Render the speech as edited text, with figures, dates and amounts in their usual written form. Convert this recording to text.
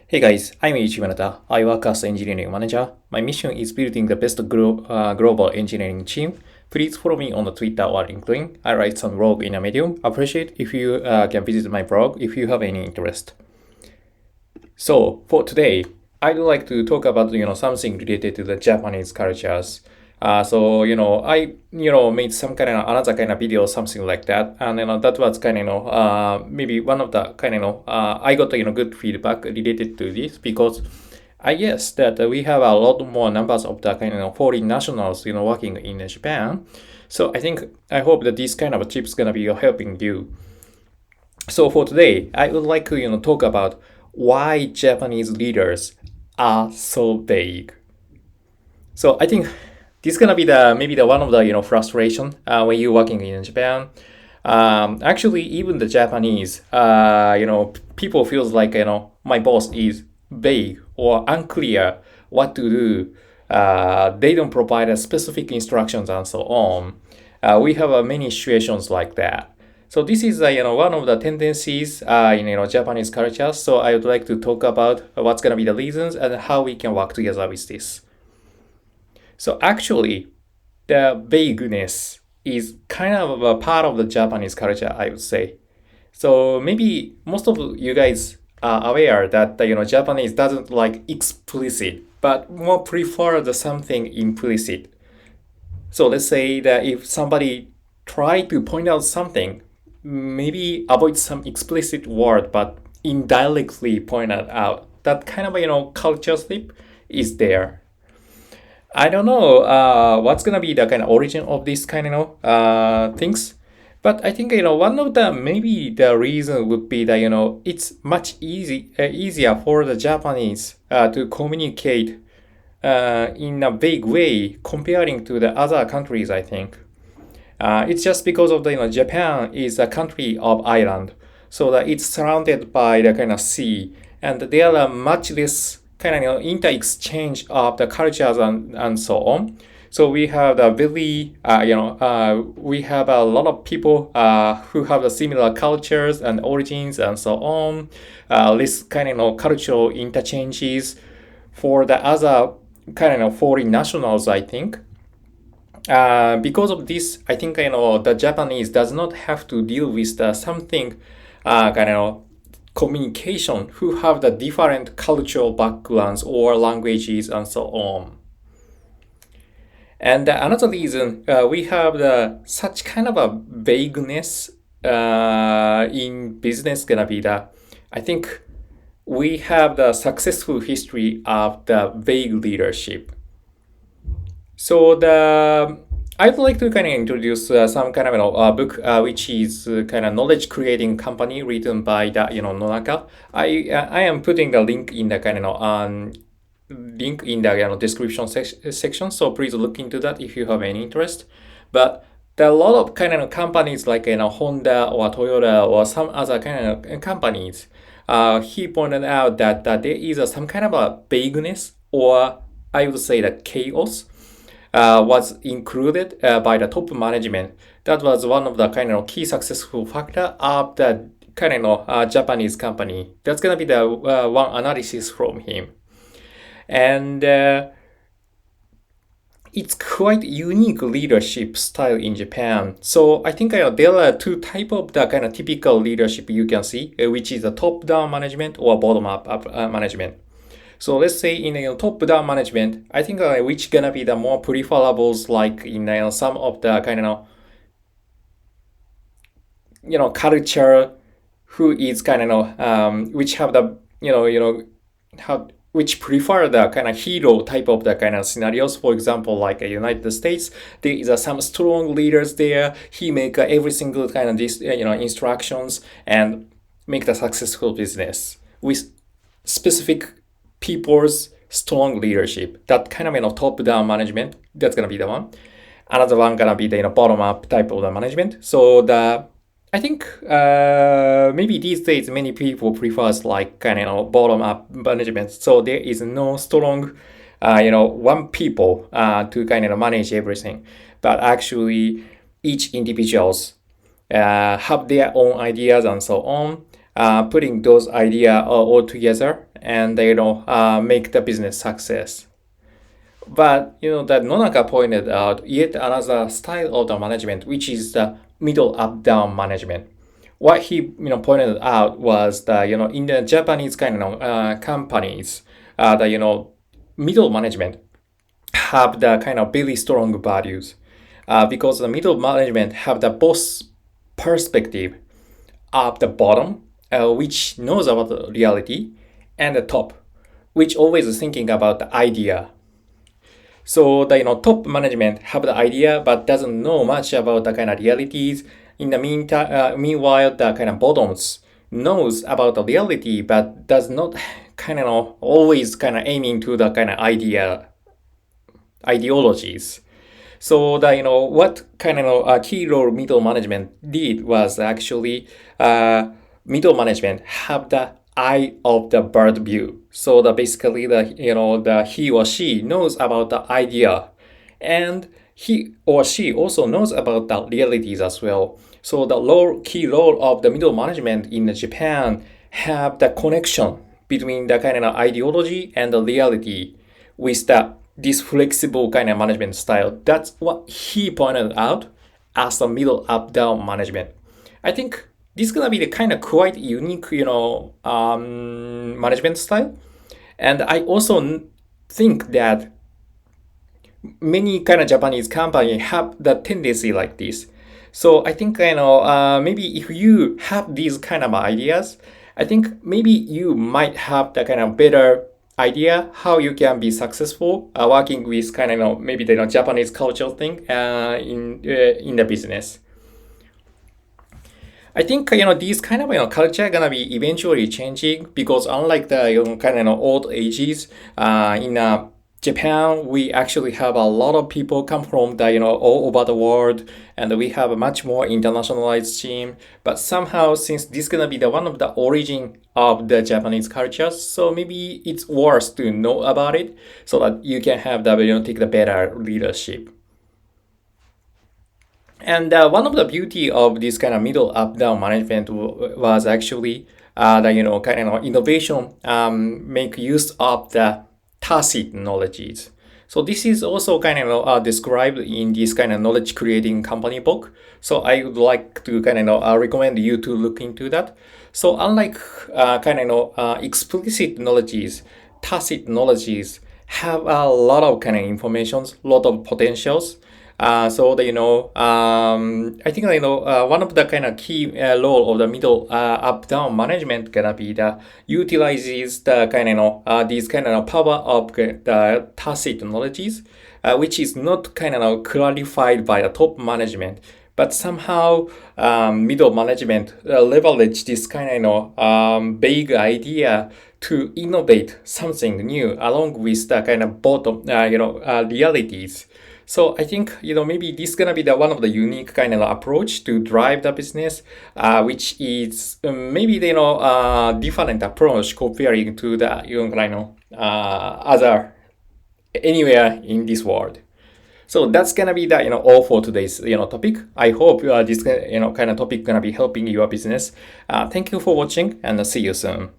Hey guys, I'm Ichi Manata. I work as engineering manager. My mission is building the best global engineering team. Please follow me on the Twitter or LinkedIn. I write some blog in a Medium. Appreciate if you can visit my blog if you have any interest. So for today, I'd like to talk about something related to the Japanese cultures. I made some kind of another kind of video, something like that, and that was kind of maybe one of the kind of I got good feedback related to this because I guess that we have a lot more numbers of the kind of foreign nationals working in Japan. So I hope that this kind of tips gonna be helping you. So for today, I would like to talk about why Japanese leaders are so vague. So I think this is gonna be the maybe the one of the frustration when you're working in Japan. Actually, even the Japanese, people feels like my boss is vague or unclear what to do. They don't provide specific instructions and so on. We have many situations like that. So this is one of the tendencies in Japanese culture. So I would like to talk about what's gonna be the reasons and how we can work together with this. So actually, the vagueness is kind of a part of the Japanese culture, I would say. So maybe most of you guys are aware that Japanese doesn't like explicit, but more prefer the something implicit. So let's say that if somebody try to point out something, maybe avoid some explicit word, but indirectly point it out. That kind of culture slip is there. I don't know what's gonna be the kind of origin of this kind of things, but I think one of the maybe the reason would be that it's much easier for the Japanese to communicate in a big way comparing to the other countries. I think it's just because of the Japan is a country of island, so that it's surrounded by the kind of sea, and there are much less kind of inter-exchange of the cultures and so on. So we have the we have a lot of people who have the similar cultures and origins and so on. This kind of cultural interchanges for the other kind of foreign nationals, I think. Because of this, I think the Japanese does not have to deal with the something kind of communication who have the different cultural backgrounds or languages and so on. And another reason we have the such kind of a vagueness in business gonna be that I think we have the successful history of the vague leadership. So the I'd like to kind of introduce some kind of book which is kind of knowledge creating company written by the Nonaka. I am putting the link in the kind of link in the description section. So please look into that if you have any interest. But there are a lot of kind of companies like Honda or Toyota or some other kind of companies. He pointed out that there is some kind of a vagueness or I would say that chaos was included by the top management. That was one of the kind of key successful factor of the kind of Japanese company. That's gonna be the one analysis from him, and it's quite unique leadership style in Japan. So I think there are two type of the kind of typical leadership you can see, which is a top-down management or bottom-up management. So let's say in top-down management, I think which gonna be the more preferables like in some of the kind of culture who is kind of which have the how which prefer the kind of hero type of the kind of scenarios. For example, like United States, there is some strong leaders there. He make every single kind of this instructions and make the successful business with specific people's strong leadership. That kind of top-down management. That's gonna be the one. Another one gonna be the bottom-up type of the management. So I think maybe these days many people prefers like kind of bottom-up management. So there is no strong one people to kind of manage everything, but actually each individuals have their own ideas and so on. Putting those ideas all together and make the business success. But that Nonaka pointed out yet another style of the management, which is the middle up down management. What he pointed out was that in the Japanese companies, the middle management have the kind of very strong values, because the middle management have the boss perspective of the bottom, which knows about the reality, and the top, which always is thinking about the idea. So the top management have the idea but doesn't know much about the kind of realities. In the meantime, meanwhile, the kind of bottoms knows about the reality but does not always aiming to the kind of ideologies. So the what key role middle management did was actually middle management have the eye of the bird view. So the basically the he or she knows about the idea, and he or she also knows about the realities as well. So the key role of the middle management in Japan have the connection between the kind of ideology and the reality with this flexible kind of management style. That's what he pointed out as the middle up down management. I think this is gonna be the kind of quite unique, management style. And I also think that many kind of Japanese company have the tendency like this. So I think maybe if you have these kind of ideas, I think maybe you might have the kind of better idea how you can be successful working with maybe the Japanese cultural thing in the business. I think these kind of culture gonna be eventually changing, because unlike the old ages in Japan, we actually have a lot of people come from the all over the world, and we have a much more internationalized team. But somehow, since this is gonna be the one of the origin of the Japanese culture, so maybe it's worth to know about it so that you can have the take the better leadership. And one of the beauty of this kind of middle up down management was actually the innovation make use of the tacit knowledges. So this is also described in this kind of knowledge creating company book. So I would like to recommend you to look into that. So unlike explicit knowledges, tacit knowledges have a lot of informations, lot of potentials. So that I think one of the key role of the middle up down management gonna be the utilizes the these power of the tacit knowledges, which is not clarified by the top management, but somehow middle management leverage this vague idea to innovate something new along with the bottom realities. So I think maybe this is gonna be the one of the unique approach to drive the business, which is maybe different approach comparing to the other anywhere in this world. So that's gonna be the all for today's topic. I hope this topic gonna be helping your business. Thank you for watching, and see you soon.